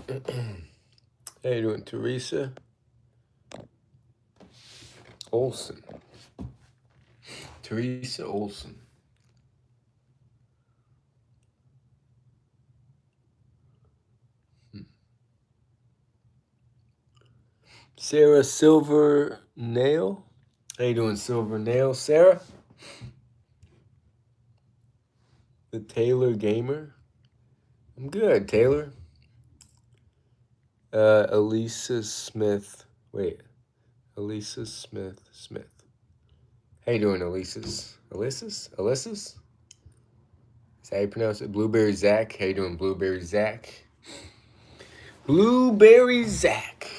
How you doing, Teresa Olson? Teresa Olson. Sarah Silver Nail. How you doing, Silver Nail? Sarah? The Taylor Gamer. I'm good, Taylor. Elisa Smith. Wait. Elisa Smith. How you doing, Elisa's? Alyssa's? Is that how you pronounce it? Blueberry Zach. How you doing, Blueberry Zach? Blueberry Zach.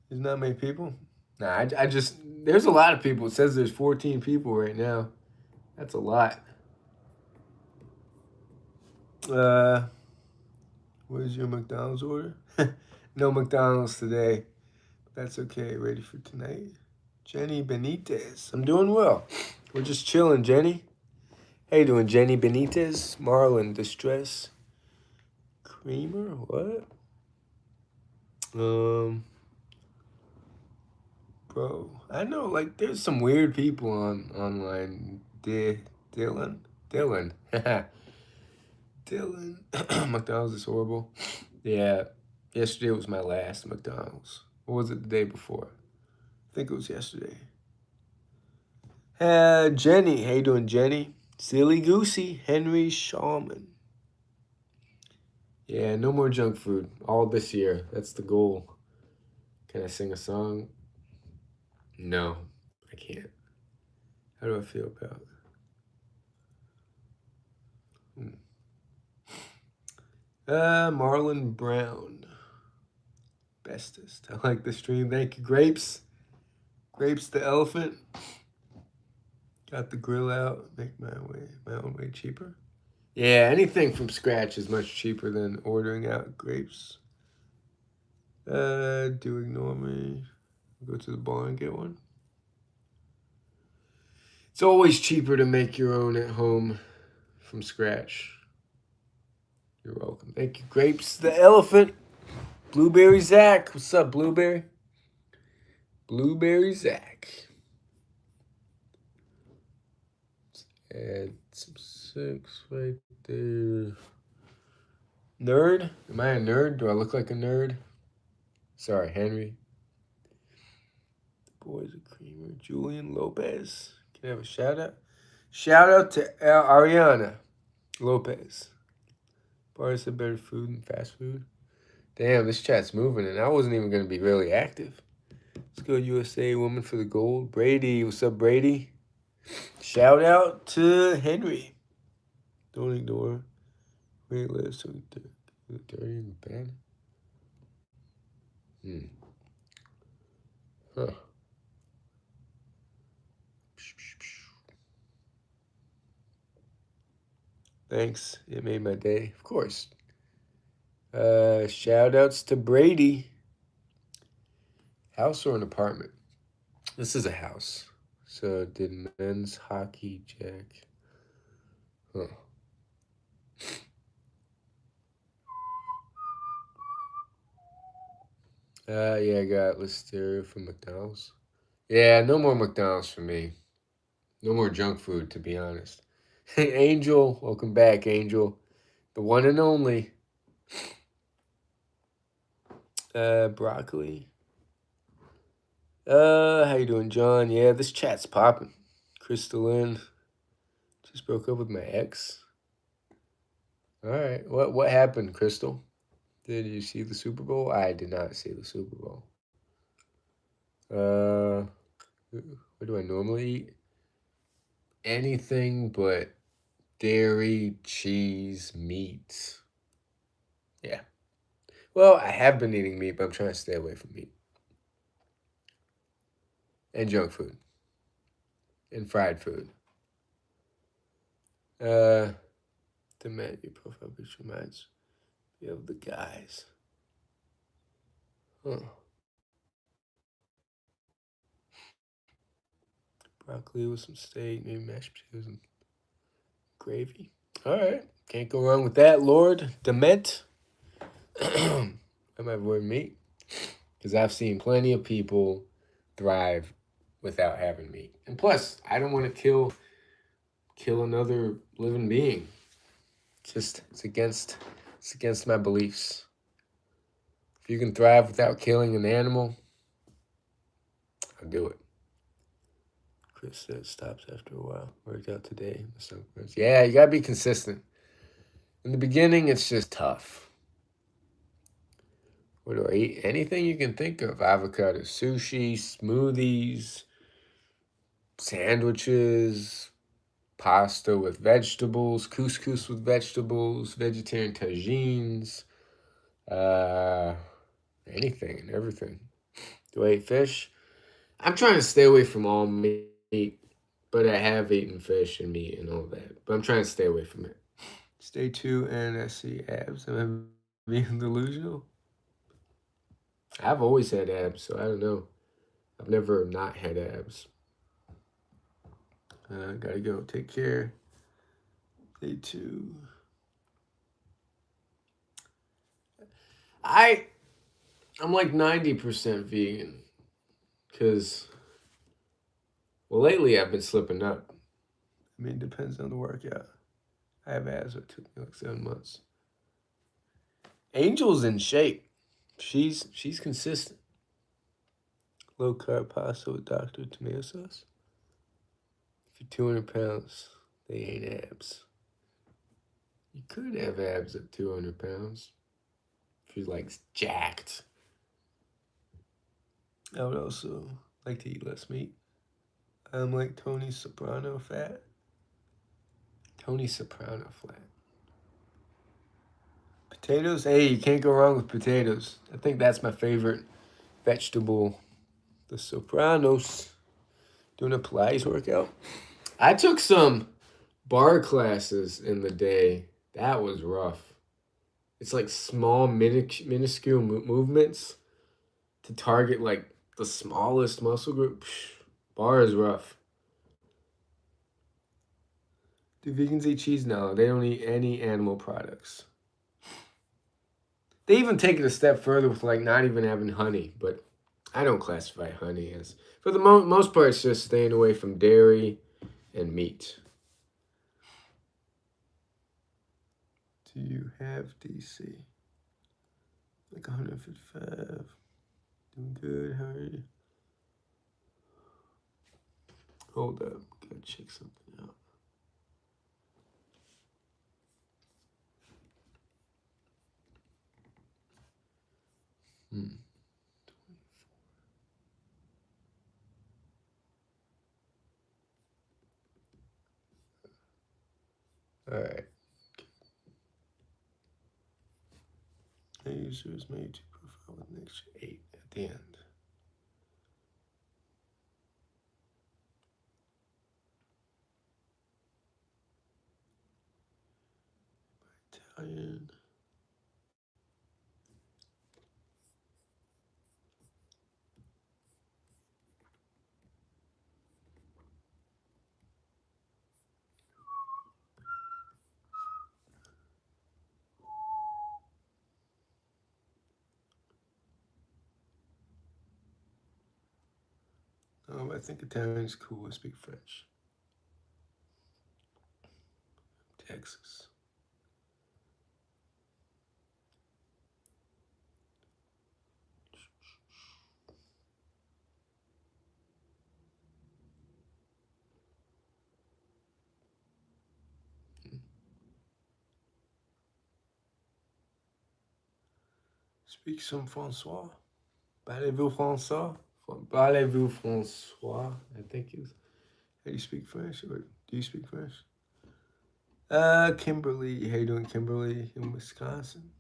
There's not many people. Nah, I just there's a lot of people. It says there's 14 people right now. That's a lot. Uh, where's your McDonald's order? No McDonald's today. That's okay. Ready for tonight? Jenny Benitez. I'm doing well. We're just chilling, Jenny. How you doing, Jenny Benitez? Marlon Distress. Creamer? What? Bro, I know like there's some weird people online. Dylan. Dylan. McDonald's is horrible. Yeah. Yesterday was my last McDonald's. Or was it the day before? I think it was yesterday. Jenny. How you doing, Jenny? Silly Goosey. Henry Shawman. Yeah, no more junk food. All this year. That's the goal. Can I sing a song? No, I can't. How do I feel about it? Marlon Brown. Bestest. I like the stream. Thank you, Grapes. Grapes the elephant. Got the grill out. Make my own way cheaper. Yeah, anything from scratch is much cheaper than ordering out grapes. Do ignore me. Go to the bar and get one. It's always cheaper to make your own at home from scratch. You're welcome. Thank you, Grapes the elephant. Blueberry Zach. What's up, Blueberry? Blueberry Zach. Add some 6 right there. Nerd? Am I a nerd? Do I look like a nerd? Sorry, Henry. The boys are creamer. Julian Lopez. Can I have a shout out? Shout out to Ariana Lopez. Bars have better food than fast food. Damn, this chat's moving, and I wasn't even going to be really active. Let's go USA Woman for the Gold. Brady, what's up, Brady? Shout out to Henry. Don't ignore. Wait, let's do the dirty in the bed. Huh. Thanks. It made my day. Of course. Shout outs to Brady. House or an apartment? This is a house. So did men's hockey jack. Huh. Yeah, I got Listeria from McDonald's. Yeah, no more McDonald's for me. No more junk food, to be honest. Hey, Angel. Welcome back, Angel. The one and only. Broccoli. How you doing, John? Yeah, this chat's popping. Crystalline. Just broke up with my ex. All right. What happened, Crystal? Did you see the Super Bowl? I did not see the Super Bowl. What do I normally eat? Anything but dairy, cheese, meat. Yeah. Well, I have been eating meat, but I'm trying to stay away from meat. And junk food. And fried food. The man your profile picture reminds me of the guys. Huh. Broccoli with some steak, maybe mashed potatoes and gravy. All right. Can't go wrong with that, Lord Dement. I might avoid meat because I've seen plenty of people thrive without having meat. And plus, I don't want to kill another living being. It's against my beliefs. If you can thrive without killing an animal, I'll do it. Chris says stops after a while. Worked out today. Yeah, you gotta be consistent. In the beginning, it's just tough. What do I eat? Anything you can think of. Avocado sushi, smoothies, sandwiches, pasta with vegetables, couscous with vegetables, vegetarian tagines, anything and everything. Do I eat fish? I'm trying to stay away from all meat, but I have eaten fish and meat and all that. But I'm trying to stay away from it. Stay tuned and I see abs. Am I being delusional? I've always had abs, so I don't know. I've never not had abs. Gotta go. Take care. Day 2. I'm like 90% vegan. Because, well, lately I've been slipping up. I mean, it depends on the workout. I have abs, but it took me like 7 months. Angel's in shape. She's consistent. Low carb pasta with Dr. Tomato sauce. If you're 200 pounds, they ain't abs. You could have abs at 200 pounds. If you're like jacked. I would also like to eat less meat. I'm like Tony Soprano fat. Tony Soprano flat. Potatoes? Hey, you can't go wrong with potatoes. I think that's my favorite vegetable. The Sopranos. Doing a Pilates workout. I took some bar classes in the day. That was rough. It's like small, minuscule movements to target like the smallest muscle group. Bar is rough. Do vegans eat cheese? No, they don't eat any animal products. They even take it a step further with like not even having honey, but I don't classify honey as. For the most part, it's just staying away from dairy and meat. Do you have DC? Like 155. Doing good. How are you? Hold up. Gotta check something out. All right. I users my YouTube profile with an extra 8 at the end. Italian. I think Italian is cool. I speak French. Texas. Speak some François. Parlez-vous français? Parlez-vous François? I think it's. How do you speak French? Or do you speak French? Kimberly. How you doing, Kimberly, in Wisconsin?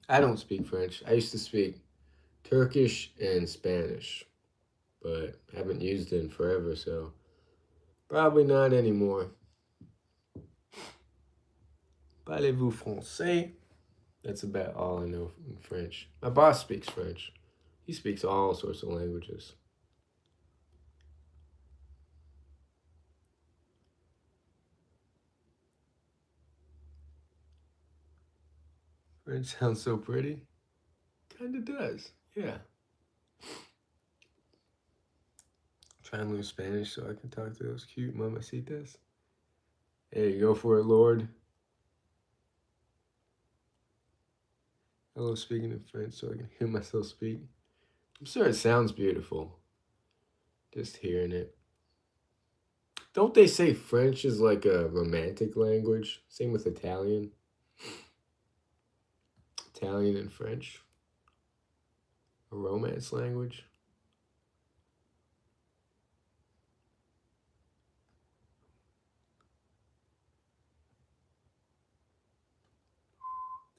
I don't speak French. I used to speak Turkish and Spanish, but I haven't used it in forever, so probably not anymore. Parlez-vous français? That's about all I know in French. My boss speaks French. He speaks all sorts of languages. French sounds so pretty. Kind of does. Yeah. Trying to learn Spanish so I can talk to those cute mamacitas. Hey, go for it, Lord. I love speaking in French so I can hear myself speak. I'm sure it sounds beautiful. Just hearing it. Don't they say French is like a romantic language? Same with Italian. Italian and French. A romance language.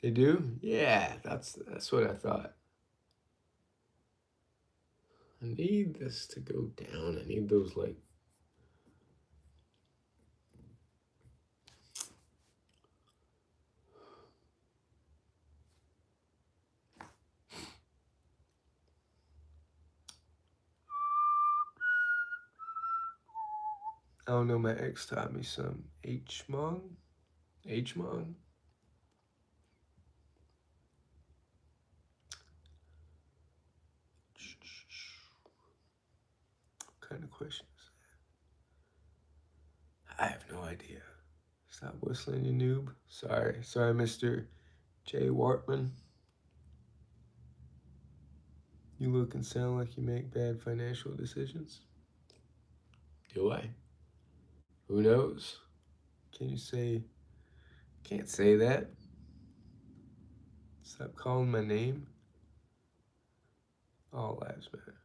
They do? Yeah, that's what I thought. I need this to go down. I need those like I don't know, my ex taught me some H-mong. H-mong? What kind of questions? I have no idea. Stop whistling, you noob. Sorry, Mr. J. Wartman. You look and sound like you make bad financial decisions. Do I? Who knows? Can you say? Can't say that. Stop calling my name. All lives matter.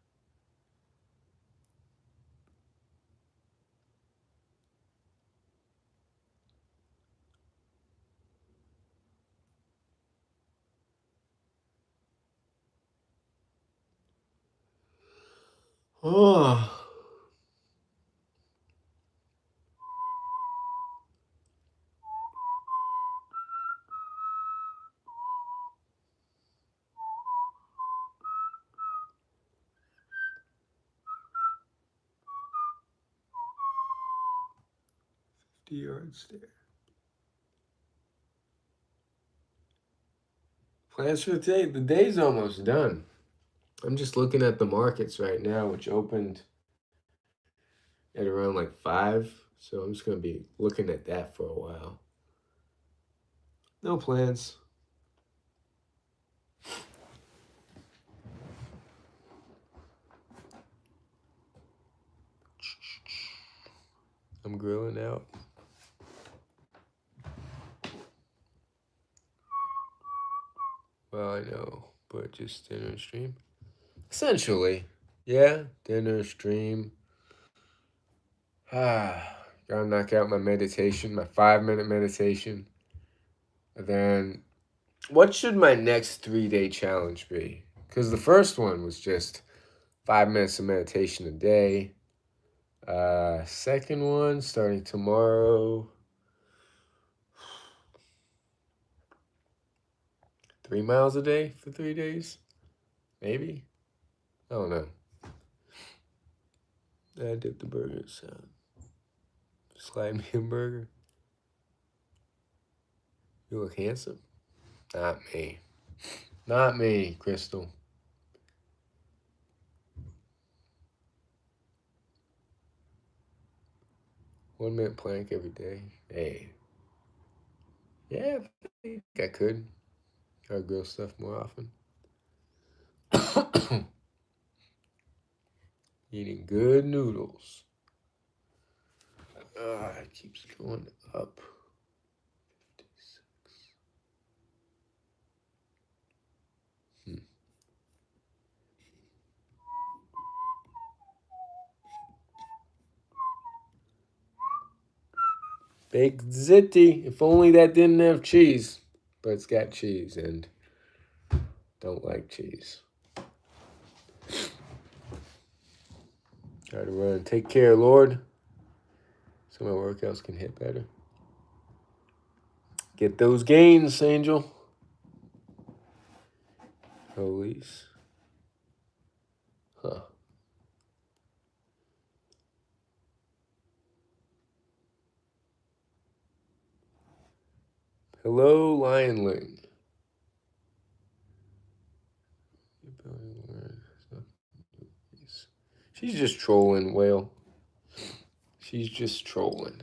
Oh. 50 yards there. Plans for the day. The day's almost done. I'm just looking at the markets right now, which opened at around like 5. So I'm just going to be looking at that for a while. No plans. I'm grilling out. Well, I know, but just dinner and stream. Essentially, yeah, dinner, stream. Gotta knock out my meditation, my 5-minute meditation. And then, what should my next 3-day challenge be? Because the first one was just 5 minutes of meditation a day. Second one, starting tomorrow, 3 miles a day for 3 days, maybe. I don't know. I dip the burgers. Slide me a burger. You look handsome. Not me. Not me, Crystal. 1-minute plank every day. Hey. Yeah, I think I could. Gotta grill stuff more often. Eating good noodles. It keeps going up. 56. Baked ziti. If only that didn't have cheese. But it's got cheese and don't like cheese. Try to run. Take care, Lord. So my workouts can hit better. Get those gains, Angel. Police. Huh. Hello, Lionling. She's just trolling, Whale. She's just trolling.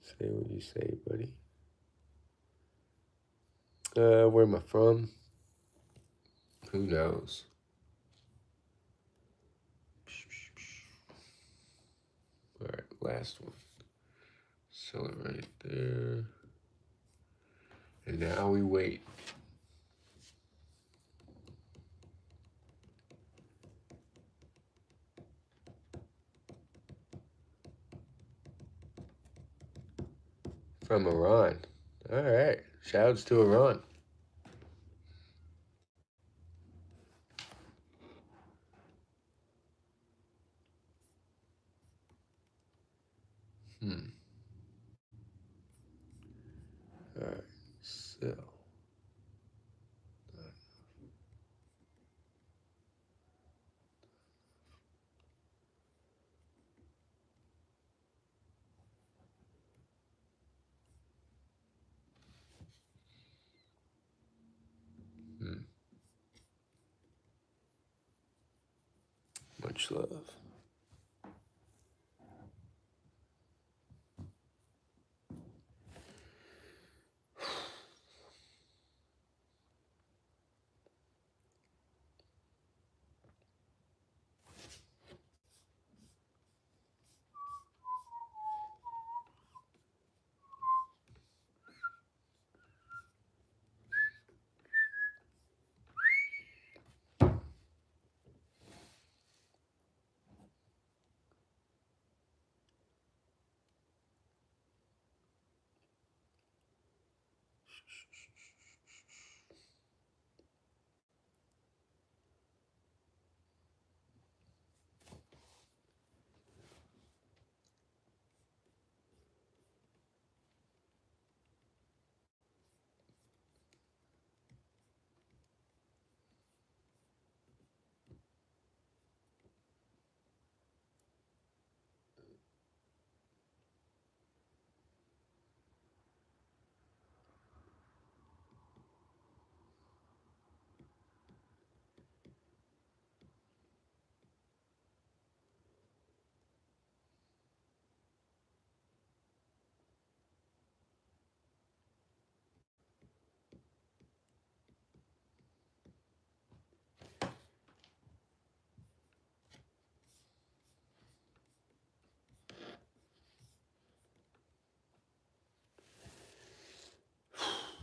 Say what you say, buddy. Where am I from? Who knows? All right, last one. Sell it right there. And now we wait. From Iran. All right. Shouts to Iran. All right. So. Much love.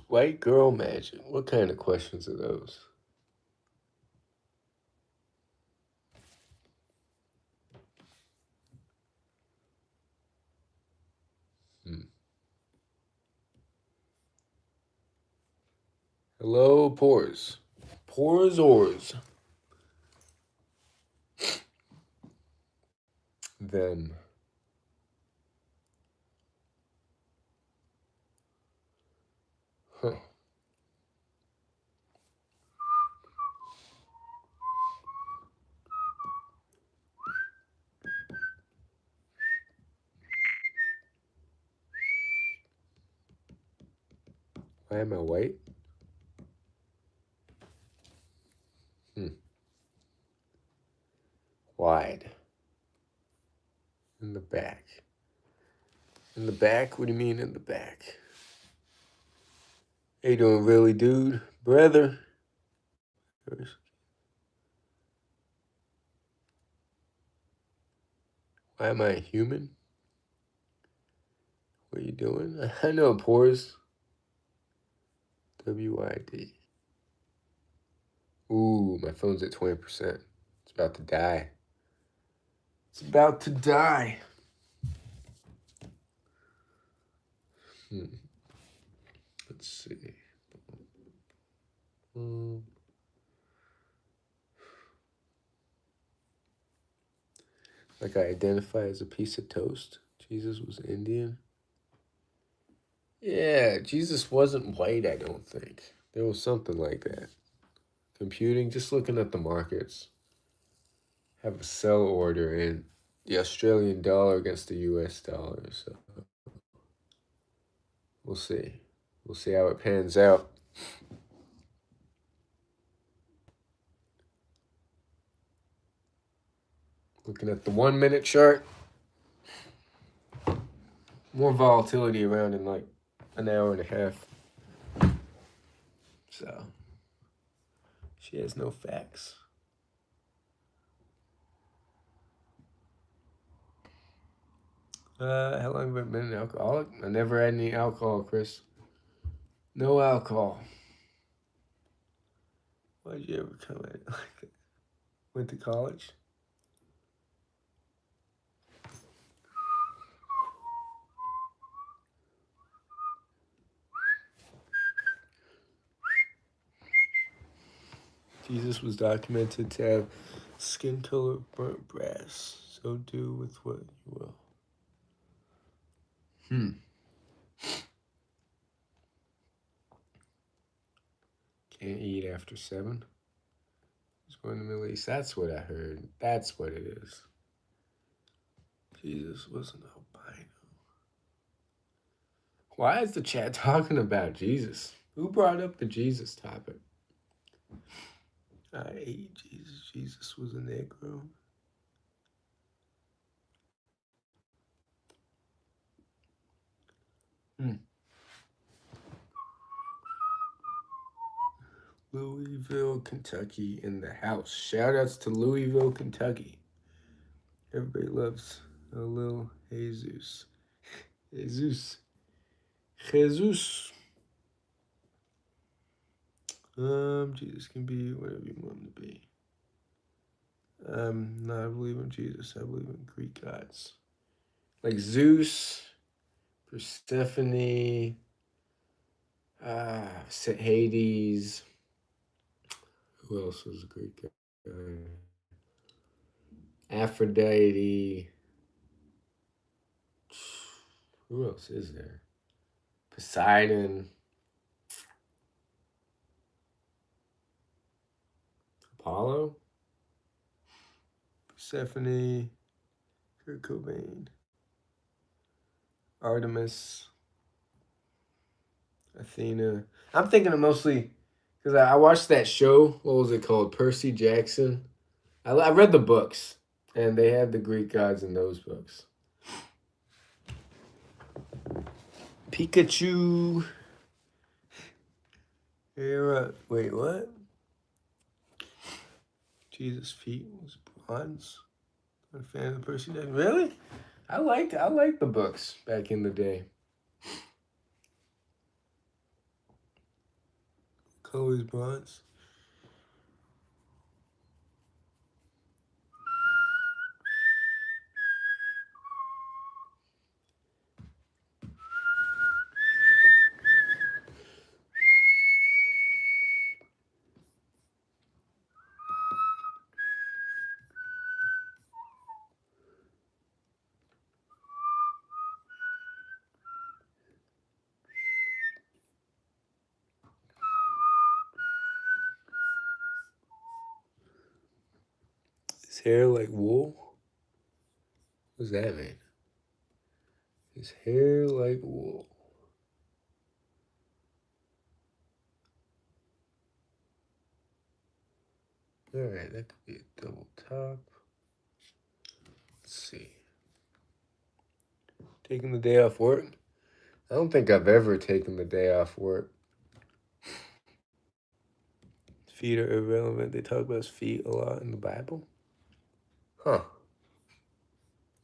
White girl magic. What kind of questions are those? Hello, pores. Pores ors. Them. Huh. Why am I white? Wide. In the back. In the back? What do you mean in the back? How you doing, really, dude? Brother? Why am I a human? What are you doing? I know pores. WID. Ooh, my phone's at 20%. It's about to die. It's about to die. Let's see. Like I identify as a piece of toast. Jesus was Indian. Yeah, Jesus wasn't white, I don't think. There was something like that. Computing, just looking at the markets. Have a sell order in the Australian dollar against the US dollar. So we'll see. We'll see how it pans out. Looking at the 1 minute chart. More volatility around in like an hour and a half. So she has no facts. How long have I been an alcoholic? I never had any alcohol, Chris. No alcohol. Why'd you ever come at it like that? Went to college? Jesus was documented to have skin color burnt brass. So do with what you will. Can't eat after 7. He's going to the Middle East. That's what I heard. That's what it is. Jesus was an albino. Why is the chat talking about Jesus? Who brought up the Jesus topic? I ate Jesus. Jesus was a Negro. Louisville, Kentucky in the house. Shout outs to Louisville, Kentucky. Everybody loves a little Jesus. Jesus. Jesus. Jesus can be whatever you want him to be. No, I believe in Jesus. I believe in Greek gods. Like Zeus, Persephone, Hades. Who else was a Greek god? Aphrodite. Who else is there? Poseidon. Apollo. Persephone. Kurt Cobain. Artemis. Athena. I'm thinking of mostly because I watched that show. What was it called? Percy Jackson. I read the books, and they had the Greek gods in those books. Pikachu. Wait, what? Jesus' feet was bronze. I'm a fan of Percy Jackson. Really? I liked the books back in the day. Color is bronze. His hair like wool? What does that mean? His hair like wool. Alright, that could be a double top. Let's see. Taking the day off work? I don't think I've ever taken the day off work. Feet are irrelevant. They talk about his feet a lot in the Bible. Huh.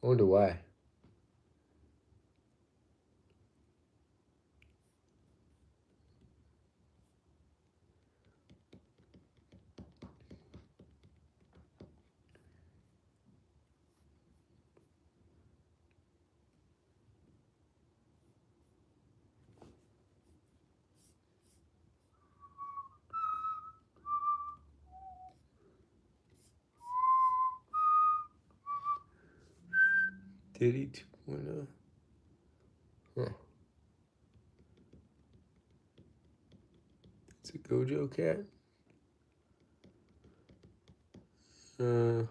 I wonder why. Diddy 2.0. Huh. It's a Gojo cat. Huh.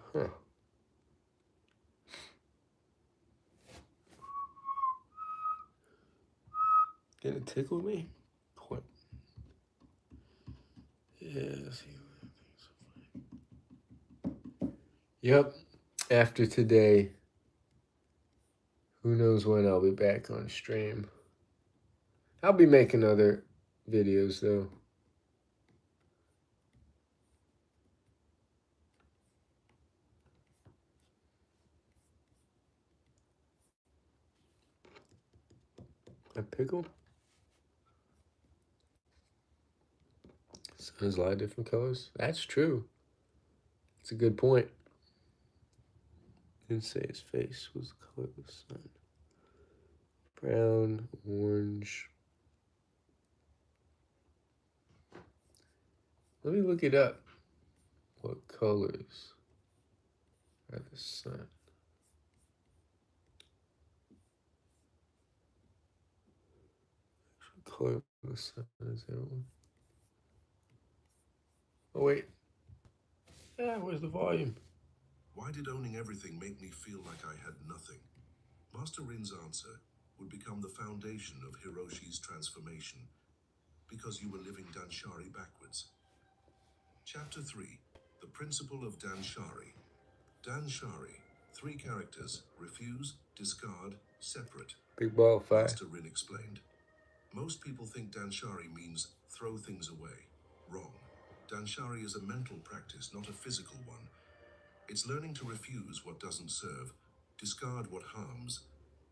Gonna tickle me? What? Yeah, let's see. Yep. after today. Who knows when I'll be back on stream. I'll be making other videos though. A pickle? Sun's a lot of different colors. That's true. It's a good point. Didn't say his face was the color of the sun. Brown, orange. Let me look it up. What colors are the sun? What color of the sun is everyone? Oh wait. Ah, where's the volume? Why did owning everything make me feel like I had nothing? Master Rin's answer would become the foundation of Hiroshi's transformation, because you were living Danshari backwards. Chapter 3. The Principle of Danshari. Danshari. 3 characters: refuse, discard, separate. Big ball of fire. Master Rin explained. Most people think Danshari means throw things away. Wrong. Danshari is a mental practice, not a physical one. It's learning to refuse what doesn't serve, discard what harms,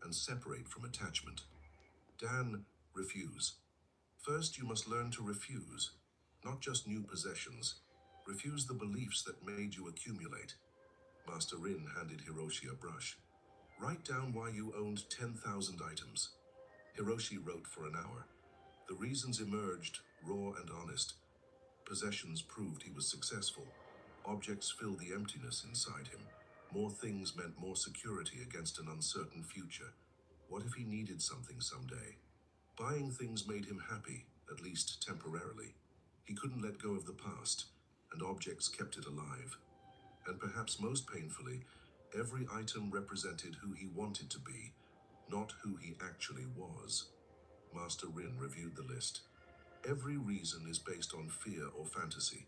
and separate from attachment. Dan, refuse. First, you must learn to refuse, not just new possessions. Refuse the beliefs that made you accumulate. Master Rin handed Hiroshi a brush. Write down why you owned 10,000 items. Hiroshi wrote for an hour. The reasons emerged, raw and honest. Possessions proved he was successful. Objects filled the emptiness inside him. More things meant more security against an uncertain future. What if he needed something someday? Buying things made him happy, at least temporarily. He couldn't let go of the past, and objects kept it alive. And perhaps most painfully, every item represented who he wanted to be, not who he actually was. Master Rin reviewed the list. Every reason is based on fear or fantasy.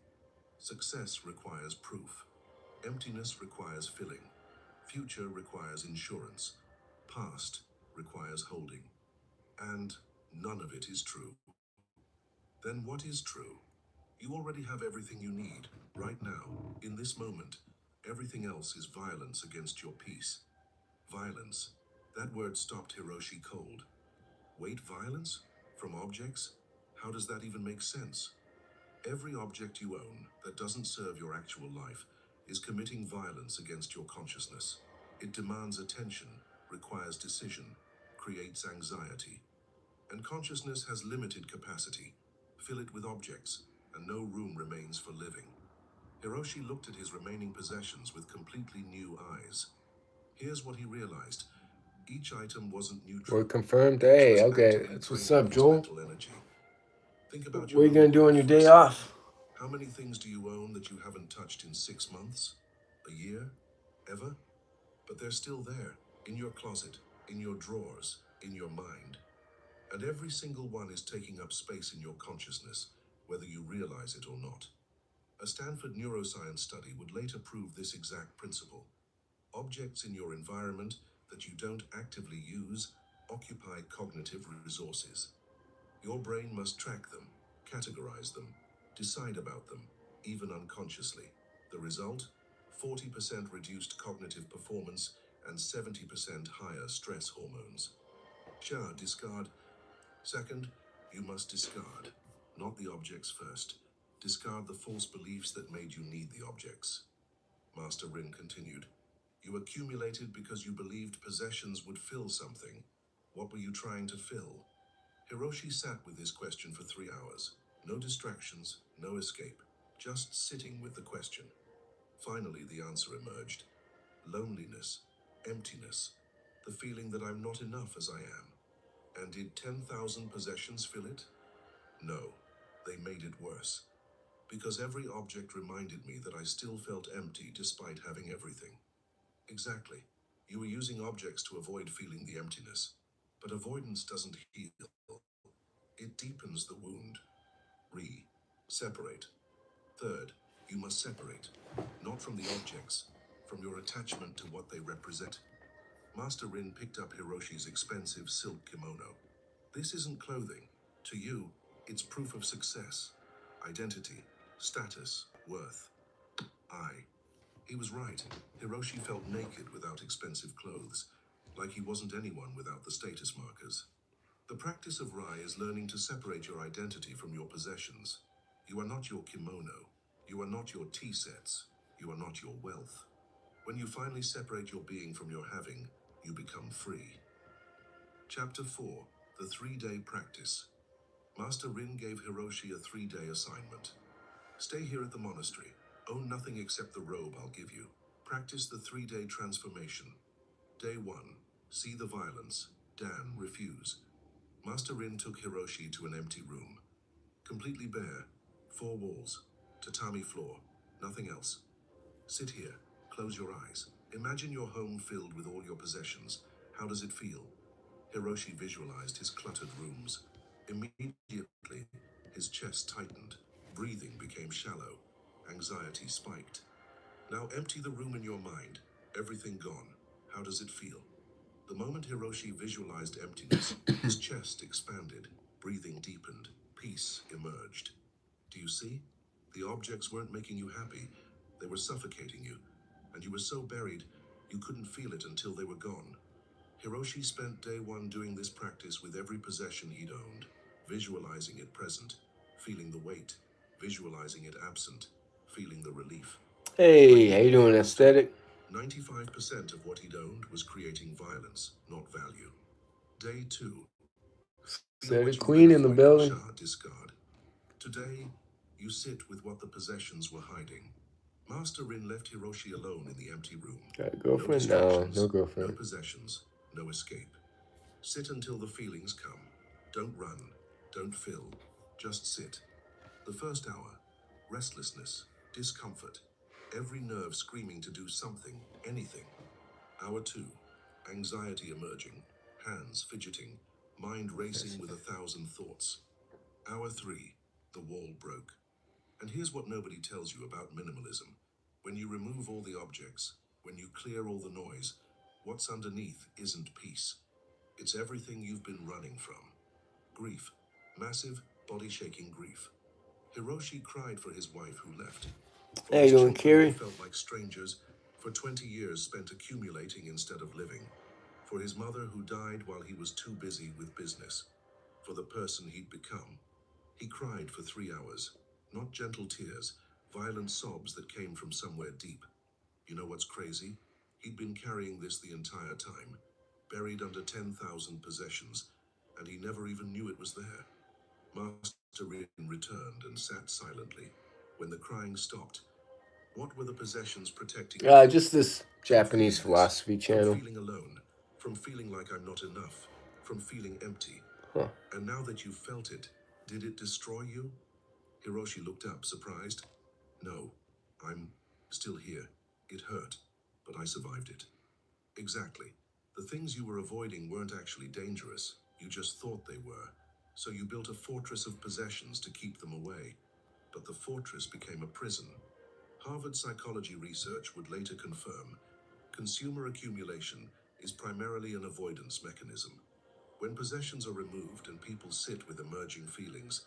Success requires proof. Emptiness requires filling. Future requires insurance. Past requires holding. And none of it is true. Then what is true? You already have everything you need, right now, in this moment. Everything else is violence against your peace. Violence. That word stopped Hiroshi cold. Wait, violence? From objects? How does that even make sense? Every object you own that doesn't serve your actual life is committing violence against your consciousness. It demands attention, requires decision, creates anxiety. And consciousness has limited capacity. Fill it with objects, and no room remains for living. Hiroshi looked at his remaining possessions with completely new eyes. Here's what he realized. Each item wasn't neutral. We're confirmed. Each Hey, was okay. actively That's what's draining up, his Joel. mental energy. Think about What are your you own gonna do on life your for a day second. off? How many things do you own that you haven't touched in 6 months? A year? Ever? But they're still there, in your closet, in your drawers, in your mind. And every single one is taking up space in your consciousness, whether you realize it or not. A Stanford neuroscience study would later prove this exact principle. Objects in your environment that you don't actively use occupy cognitive resources. Your brain must track them, categorize them, decide about them, even unconsciously. The result? 40% reduced cognitive performance and 70% higher stress hormones. Discard. Second, you must discard, not the objects first. Discard the false beliefs that made you need the objects. Master Rin continued. You accumulated because you believed possessions would fill something. What were you trying to fill? Hiroshi sat with this question for 3 hours. No distractions, no escape, just sitting with the question. Finally, the answer emerged. Loneliness, emptiness, the feeling that I'm not enough as I am. And did 10,000 possessions fill it? No, they made it worse. Because every object reminded me that I still felt empty despite having everything. Exactly. You were using objects to avoid feeling the emptiness. But avoidance doesn't heal. It deepens the wound. Separate. Third, you must separate. Not from the objects, from your attachment to what they represent. Master Rin picked up Hiroshi's expensive silk kimono. This isn't clothing. To you, it's proof of success, identity, status, worth. I. He was right. Hiroshi felt naked without expensive clothes, like he wasn't anyone without the status markers. The practice of Rai is learning to separate your identity from your possessions. You are not your kimono. You are not your tea sets. You are not your wealth. When you finally separate your being from your having, you become free. Chapter 4. The 3-Day Practice. Master Rin gave Hiroshi a 3-day assignment. Stay here at the monastery. Own nothing except the robe I'll give you. Practice the 3-day transformation. Day 1. See the violence. Dan, refuse. Master Rin took Hiroshi to an empty room. Completely bare. 4 walls. Tatami floor. Nothing else. Sit here. Close your eyes. Imagine your home filled with all your possessions. How does it feel? Hiroshi visualized his cluttered rooms. Immediately, his chest tightened. Breathing became shallow. Anxiety spiked. Now empty the room in your mind. Everything gone. How does it feel? The moment Hiroshi visualized emptiness, his chest expanded. Breathing deepened. Peace emerged. Do you see? The objects weren't making you happy. They were suffocating you. And you were so buried, you couldn't feel it until they were gone. Hiroshi spent day 1 doing this practice with every possession he'd owned, visualizing it present, feeling the weight, visualizing it absent, feeling the relief. Hey, how you doing, aesthetic? 95% of what he'd owned was creating violence, not value. Day 2. Feel what Aesthetic you queen in could the avoid and building. discard. Today, you sit with what the possessions were hiding. Master Rin left Hiroshi alone in the empty room. Got a No girlfriend? No, distractions, no no girlfriend. possessions, no escape. Sit until the feelings come. Don't run, don't fill, just sit. The first hour, restlessness, discomfort, every nerve screaming to do something, anything. Hour 2, anxiety emerging, hands fidgeting, mind racing with 1,000 thoughts. Hour 3, the wall broke. And here's what nobody tells you about minimalism. When you remove all the objects, when you clear all the noise, what's underneath isn't peace. It's everything you've been running from. Grief. Massive, body-shaking grief. Hiroshi cried for his wife who left. For How you his doing, children who Carrie? felt like strangers, for 20 years spent accumulating instead of living. For his mother who died while he was too busy with business. For the person he'd become. He cried for 3 hours. Not gentle tears, violent sobs that came from somewhere deep. You know what's crazy? He'd been carrying this the entire time, buried under 10,000 possessions, and he never even knew it was there. Master Rin returned and sat silently. When the crying stopped, what were the possessions protecting you from? Just this From Japanese feeling this, philosophy from channel. feeling alone, from feeling like I'm not enough, from feeling empty. Huh. And now that you've felt it, did it destroy you? Hiroshi looked up, surprised. No, I'm still here. It hurt, but I survived it. Exactly. The things you were avoiding weren't actually dangerous. You just thought they were. So you built a fortress of possessions to keep them away. But the fortress became a prison. Harvard psychology research would later confirm consumer accumulation is primarily an avoidance mechanism. When possessions are removed and people sit with emerging feelings,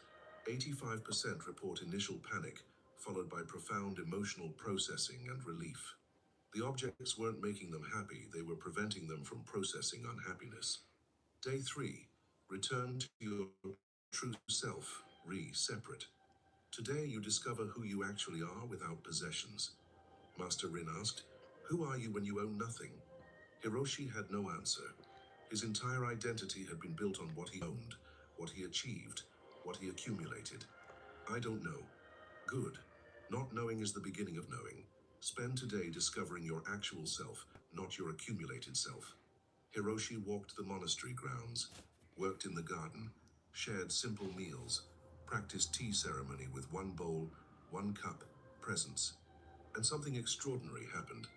85% report initial panic, followed by profound emotional processing and relief. The objects weren't making them happy, they were preventing them from processing unhappiness. Day 3. Return to your true self, separate. Today you discover who you actually are without possessions. Master Rin asked, "Who are you when you own nothing?" Hiroshi had no answer. His entire identity had been built on what he owned, what he achieved, what he accumulated. I don't know. Good. Not knowing is the beginning of knowing. Spend today discovering your actual self, not your accumulated self. Hiroshi walked the monastery grounds, worked in the garden, shared simple meals, practiced tea ceremony with 1 bowl, 1 cup, presents. And something extraordinary happened.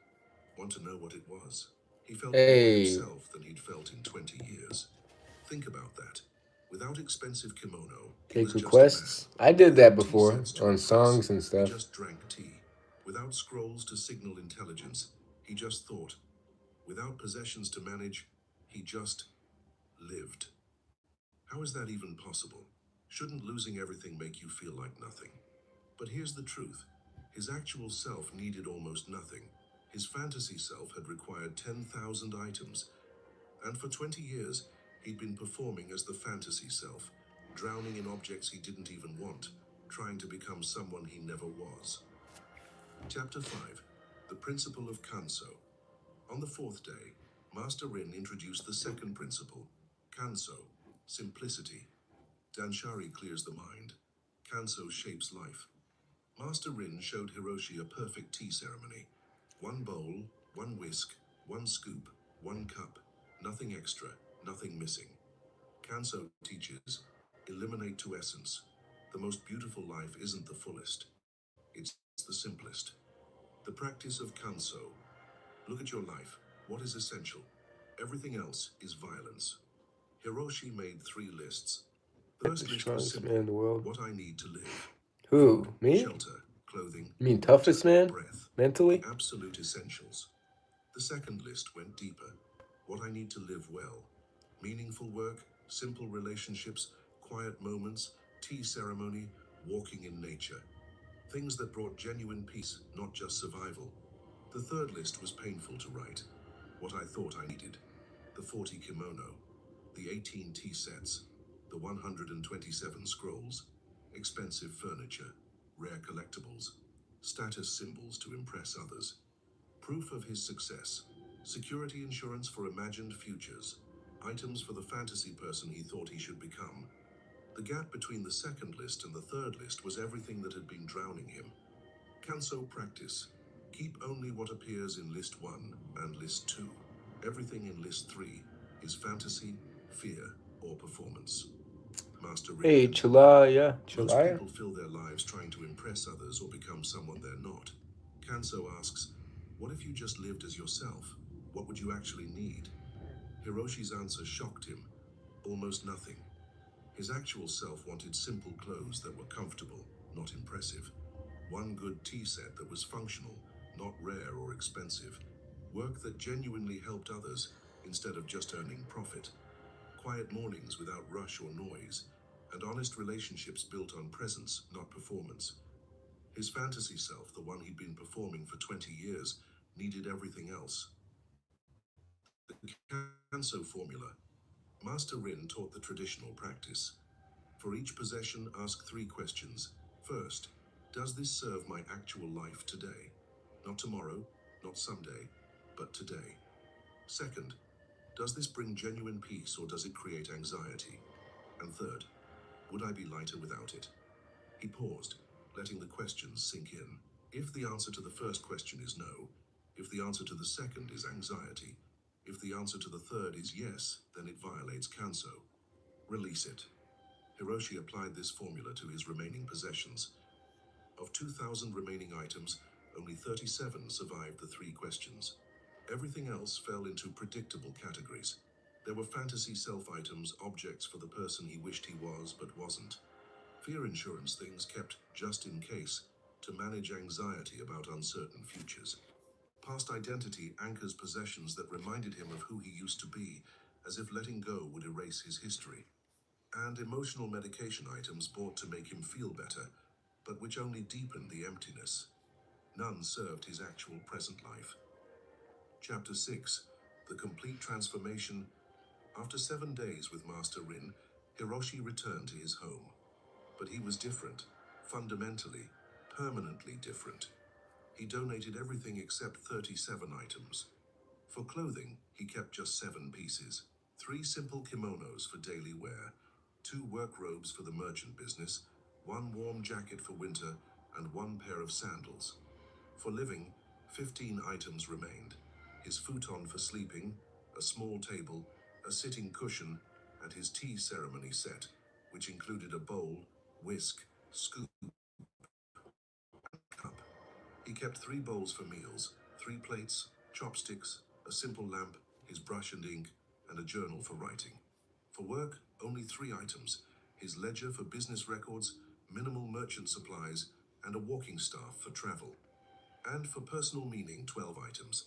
Want to know what it was? He felt more Hey, himself than he'd felt in 20 years. Think about that. Without expensive kimono, he take was just a man. requests. I did that Without tea before sets to on impress, songs and he stuff. just drank tea. Without scrolls to signal intelligence, He just thought. Without possessions to manage, he just lived. How is that even possible? Shouldn't losing everything make you feel like nothing? But here's the truth. His actual self needed almost nothing. His fantasy self had required 10,000 items, and for 20 years, he'd been performing as the fantasy self, drowning in objects he didn't even want, trying to become someone he never was. Chapter 5. The Principle of Kanso. On the fourth day, Master Rin introduced the second principle, Kanso, simplicity. Danshari clears the mind. Kanso shapes life. Master Rin showed Hiroshi a perfect tea ceremony. One bowl, one whisk, one scoop, one cup. Nothing extra, nothing missing. Kanso teaches, eliminate to essence. The most beautiful life isn't the fullest. It's the simplest. The practice of Kanso. Look at your life. What is essential? Everything else is violence. Hiroshi made 3 lists. The The first list was strongest simple. man in the world. What I need to live. Who? Food, Me? shelter, clothing, You mean water, toughest man? breath. Mentally? The absolute essentials. The second list went deeper. What I need to live well. Meaningful work, simple relationships, quiet moments, tea ceremony, walking in nature. Things that brought genuine peace, not just survival. The third list was painful to write. What I thought I needed. The 40 kimono, the 18 tea sets, the 127 scrolls, expensive furniture, rare collectibles, status symbols to impress others. Proof of his success. Security insurance for imagined futures. Items for the fantasy person he thought he should become. The gap between the second list and the third list was everything that had been drowning him. Kanso practice. Keep only what appears in list 1 and list 2. Everything in list 3 is fantasy, fear, or performance. Master Rin Hey, continued. Chalaya. Most Chalaya? people fill their lives trying to impress others or become someone they're not. Kanso asks, what if you just lived as yourself? What would you actually need? Hiroshi's answer shocked him. Almost nothing. His actual self wanted simple clothes that were comfortable, not impressive. One good tea set that was functional, not rare or expensive. Work that genuinely helped others instead of just earning profit. Quiet mornings without rush or noise, and honest relationships built on presence, not performance. His fantasy self, the one he'd been performing for 20 years, needed everything else. The Kanso formula. Master Rin taught the traditional practice. For each possession, ask 3 questions. First, does this serve my actual life today? Not tomorrow, not someday, but today. Second, does this bring genuine peace or does it create anxiety? And third, would I be lighter without it? He paused, letting the questions sink in. If the answer to the first question is no, if the answer to the second is anxiety, if the answer to the third is yes, then it violates Kanso. Release it. Hiroshi applied this formula to his remaining possessions. Of 2,000 remaining items, only 37 survived the 3 questions. Everything else fell into predictable categories. There were fantasy self items, objects for the person he wished he was but wasn't. Fear insurance things kept just in case, to manage anxiety about uncertain futures. Past identity anchors possessions that reminded him of who he used to be, as if letting go would erase his history. And emotional medication items bought to make him feel better, but which only deepened the emptiness. None served his actual present life. Chapter 6. The Complete Transformation. After 7 days with Master Rin, Hiroshi returned to his home. But he was different. Fundamentally, permanently different. He donated everything except 37 items. For clothing, he kept just 7 pieces. 3 simple kimonos for daily wear, 2 work robes for the merchant business, 1 warm jacket for winter, and 1 pair of sandals. For living, 15 items remained. His futon for sleeping, a small table, a sitting cushion, and his tea ceremony set, which included a bowl, whisk, scoop, cup. He kept 3 bowls for meals, 3 plates, chopsticks, a simple lamp, his brush and ink, and a journal for writing. For work, only 3 items, his ledger for business records, minimal merchant supplies, and a walking staff for travel. And for personal meaning, 12 items,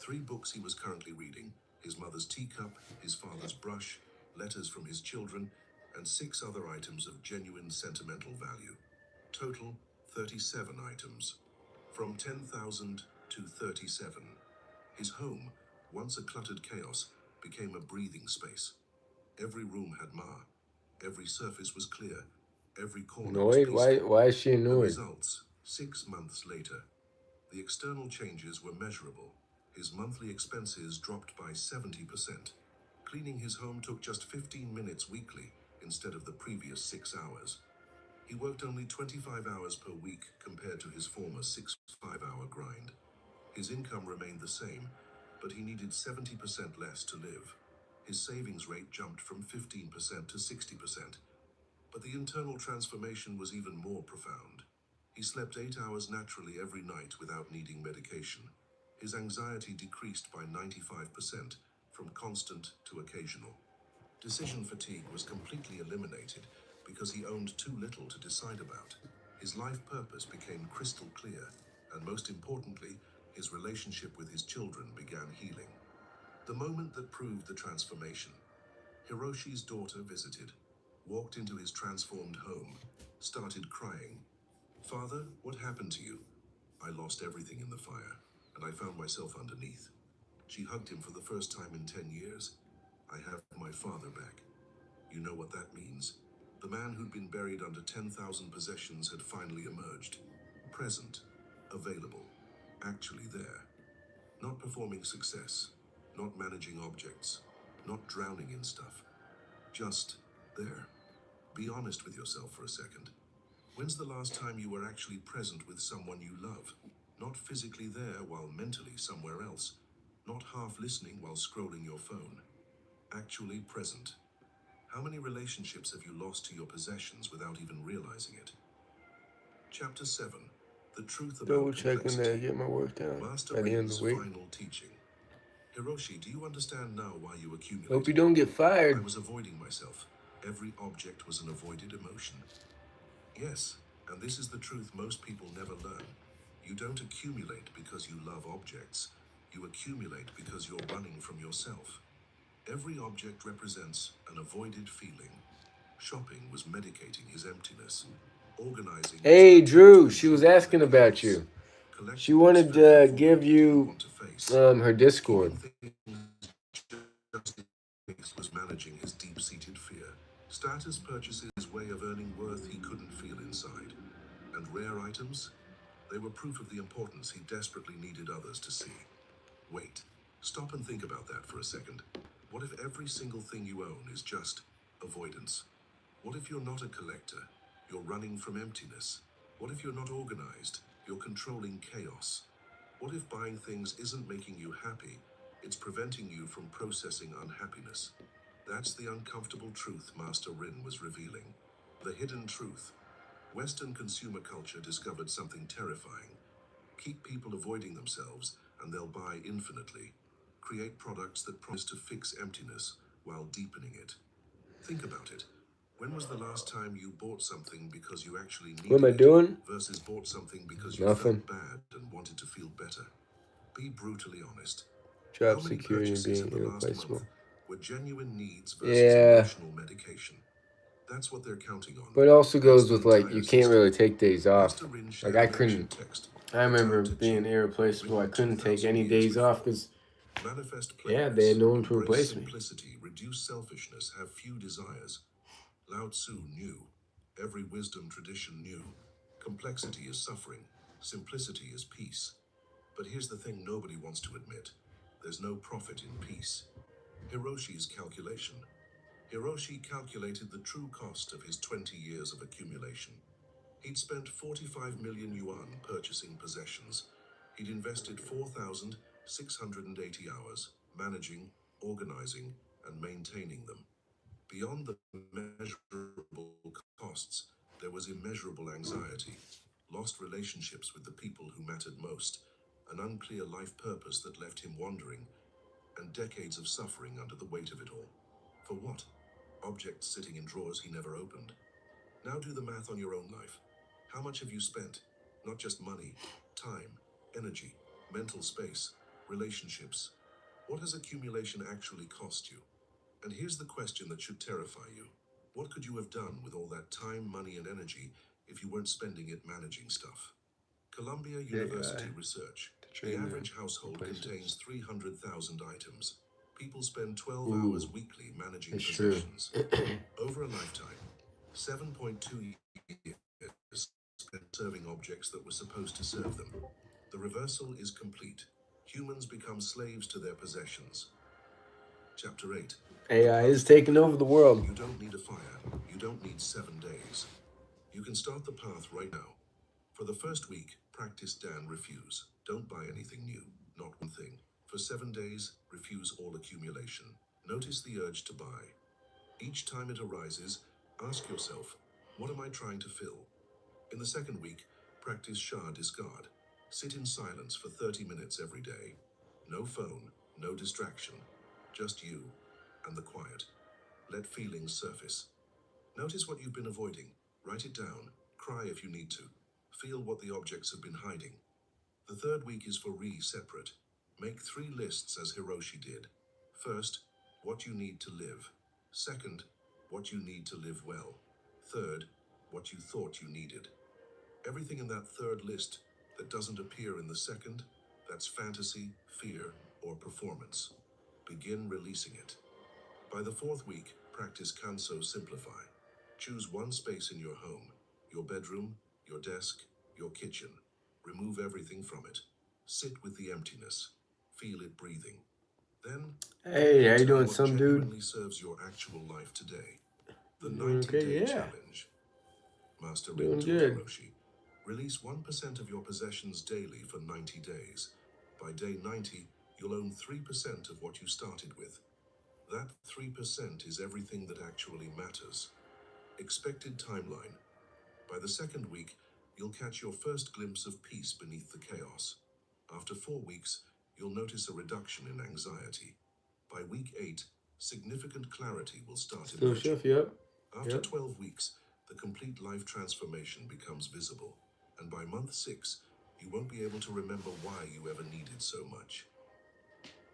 3 books he was currently reading: his mother's teacup, his father's brush, letters from his children, and 6 other items of genuine sentimental value. Total 37 items. From 10,000 to 37. His home, once a cluttered chaos, became a breathing space. Every room had Ma. Every surface was clear. Every corner was Annoyed? peaceful. Why is she The annoyed? results, 6 months later. The external changes were measurable. His monthly expenses dropped by 70%. Cleaning his home took just 15 minutes weekly instead of the previous 6 hours. He worked only 25 hours per week compared to his former 6 5-hour grind. His income remained the same, but he needed 70% less to live. His savings rate jumped from 15% to 60%. But the internal transformation was even more profound. He slept 8 hours naturally every night without needing medication. His anxiety decreased by 95%, from constant to occasional. Decision fatigue was completely eliminated because he owned too little to decide about. His life purpose became crystal clear, and most importantly, his relationship with his children began healing. The moment that proved the transformation. Hiroshi's daughter visited, walked into his transformed home, started crying. "Father, what happened to you?" "I lost everything in the fire, and I found myself underneath." She hugged him for the first time in 10 years. "I have my father back." You know what that means. The man who'd been buried under 10,000 possessions had finally emerged. Present, available, actually there. Not performing success, not managing objects, not drowning in stuff. Just there. Be honest with yourself for a second. When's the last time you were actually present with someone you love? Not physically there while mentally somewhere else. Not half listening while scrolling your phone. Actually present. How many relationships have you lost to your possessions without even realizing it? Chapter 7. The Truth Double About checking that I Complexity. get my work done Master by the end of Rin's the week. final teaching. Hiroshi, do you understand now why you accumulated? Hope you don't get I fired. was avoiding myself. Every object was an avoided emotion. Yes, and this is the truth most people never learn. You don't accumulate because you love objects. You accumulate because you're running from yourself. Every object represents an avoided feeling. Shopping was medicating his emptiness. Organizing Hey, was attempting Drew, to she was control asking inner about chaos. you. She Collecting was wanted filling a to void give he didn't you want to face. her Discord. Keeping things just in case was managing his deep-seated fear. Status purchases his way of earning worth he couldn't feel inside. And rare items? They were proof of the importance he desperately needed others to see. Wait. Stop and think about that for a second. What if every single thing you own is just avoidance? What if you're not a collector? You're running from emptiness. What if you're not organized? You're controlling chaos. What if buying things isn't making you happy? It's preventing you from processing unhappiness. That's the uncomfortable truth Master Rin was revealing. The hidden truth. Western consumer culture discovered something terrifying. Keep people avoiding themselves, and they'll buy infinitely. Create products that promise to fix emptiness while deepening it. Think about it. When was the last time you bought something because you actually What am needed I it doing? versus bought something because you Nothing. felt bad and wanted to feel better? Be brutally honest. How Job many security and purchases being in the last irreplaceable. month were genuine needs versus Yeah, emotional medication? That's what they're counting on. but it also That's goes the with like you entire can't system. really take days off. Master Rin Like shared I an action couldn't. text. I The remember time to being chew. irreplaceable. I Written couldn't take 2,000 any years days off before. because Manifest yeah, they had plainness. no one to Embrace replace me. simplicity. Reduce selfishness. Have few desires. Lao Tzu knew. Every wisdom tradition knew. Complexity is suffering. Simplicity is peace. But here's the thing nobody wants to admit. There's no profit in peace. Hiroshi's calculation. Hiroshi calculated the true cost of his 20 years of accumulation. He'd spent 45 million yuan purchasing possessions. He'd invested 4,680 hours managing, organizing, and maintaining them. Beyond the measurable costs, there was immeasurable anxiety, lost relationships with the people who mattered most, an unclear life purpose that left him wandering, and decades of suffering under the weight of it all. For what? Objects sitting in drawers he never opened. Now do the math on your own life. How much have you spent? Not just money, time, energy, mental space, Relationships. What has accumulation actually cost you? And here's the question that should terrify you. What could you have done with all that time, money, and energy if you weren't spending it managing stuff? Columbia University research. The average household contains 300,000 items. People spend 12 hours weekly managing It's true. possessions. Over a lifetime, 7.2 years spent serving objects that were supposed to serve them. The reversal is complete. Humans become slaves to their possessions. Chapter 8. AI is taking over the world. You don't need a fire. You don't need 7 days. You can start the path right now. For the first week, practice Dan refuse. Don't buy anything new, not one thing. For 7 days, refuse all accumulation. Notice the urge to buy. Each time it arises, ask yourself, what am I trying to fill? In the second week, practice Shah discard. Sit in silence for 30 minutes every day. No phone, no distraction. Just you and the quiet. Let feelings surface. Notice what you've been avoiding. Write it down. Cry if you need to. Feel what the objects have been hiding. The third week is for separate. Make 3 lists as Hiroshi did. First, what you need to live. Second, what you need to live well. Third, what you thought you needed. Everything in that third list that doesn't appear in the second, that's fantasy, fear, or performance. Begin releasing it. By the fourth week, practice Kanso Simplify. Choose one space in your home, your bedroom, your desk, your kitchen. Remove everything from it. Sit with the emptiness. Feel it breathing. Then, Hey, how you doing, what some dude? genuinely serves your actual life today. The 90-day challenge. Master Rin told Hiroshi. Release 1% of your possessions daily for 90 days. By day 90, you'll own 3% of what you started with. That 3% is everything that actually matters. Expected timeline. By the second week, you'll catch your first glimpse of peace beneath the chaos. After 4 weeks, you'll notice a reduction in anxiety. By week 8, significant clarity will start emerging. After 12 weeks, the complete life transformation becomes visible. And by month 6, you won't be able to remember why you ever needed so much.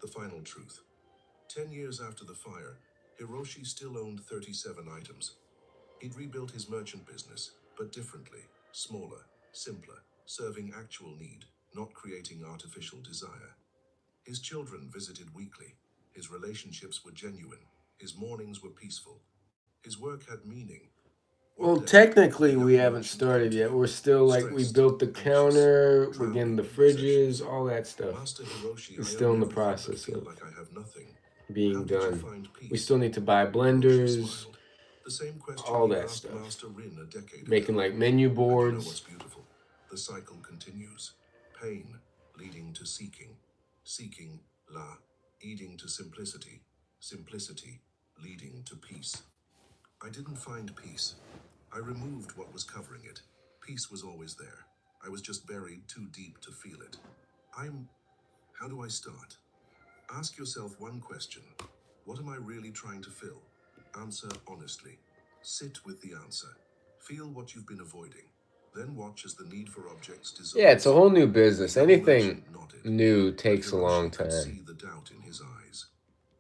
The final truth. 10 years after the fire, Hiroshi still owned 37 items. He'd rebuilt his merchant business, but differently, smaller, simpler, serving actual need, not creating artificial desire. His children visited weekly. His relationships were genuine. His mornings were peaceful. His work had meaning. Well, technically, we haven't started yet. We're still like, we built the counter, we're getting the fridges, all that stuff. It's still in the process of being done. We still need to buy blenders, all that stuff. Making like menu boards. The cycle continues. Pain leading to seeking. Seeking, leading to simplicity. Simplicity leading to peace. I didn't find peace. I removed what was covering it. Peace was always there. I was just buried too deep to feel it. How do I start? Ask yourself one question. What am I really trying to fill? Answer honestly. Sit with the answer. Feel what you've been avoiding. Then watch as the need for objects dissolves. Yeah, it's a whole new business. Anything new takes a long time. See the doubt in his eyes.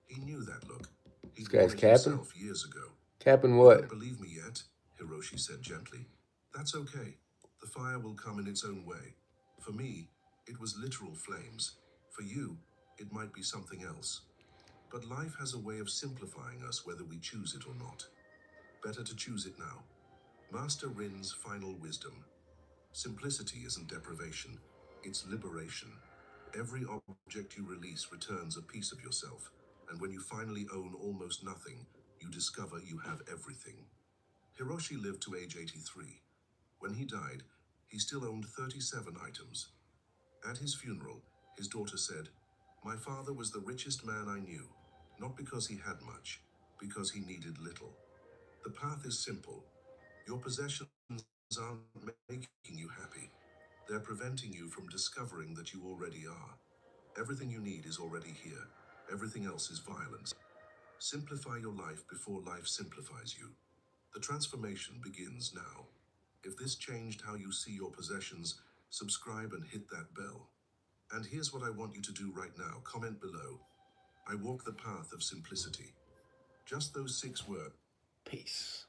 He knew that look. This guy's capping? Years ago. Capping what? You don't believe me yet, Hiroshi said gently. That's okay. The fire will come in its own way. For me, it was literal flames. For you, it might be something else. But life has a way of simplifying us whether we choose it or not. Better to choose it now. Master Rin's final wisdom. Simplicity isn't deprivation, it's liberation. Every object you release returns a piece of yourself, and when you finally own almost nothing, you discover you have everything. Hiroshi lived to age 83. When he died, he still owned 37 items. At his funeral, his daughter said, "My father was the richest man I knew, not because he had much, because he needed little." The path is simple. Your possessions aren't making you happy. They're preventing you from discovering that you already are. Everything you need is already here. Everything else is violence. Simplify your life before life simplifies you. The transformation begins now. If this changed how you see your possessions, subscribe and hit that bell. And here's what I want you to do right now. Comment below. I walk the path of simplicity. Just those 6 words. Peace.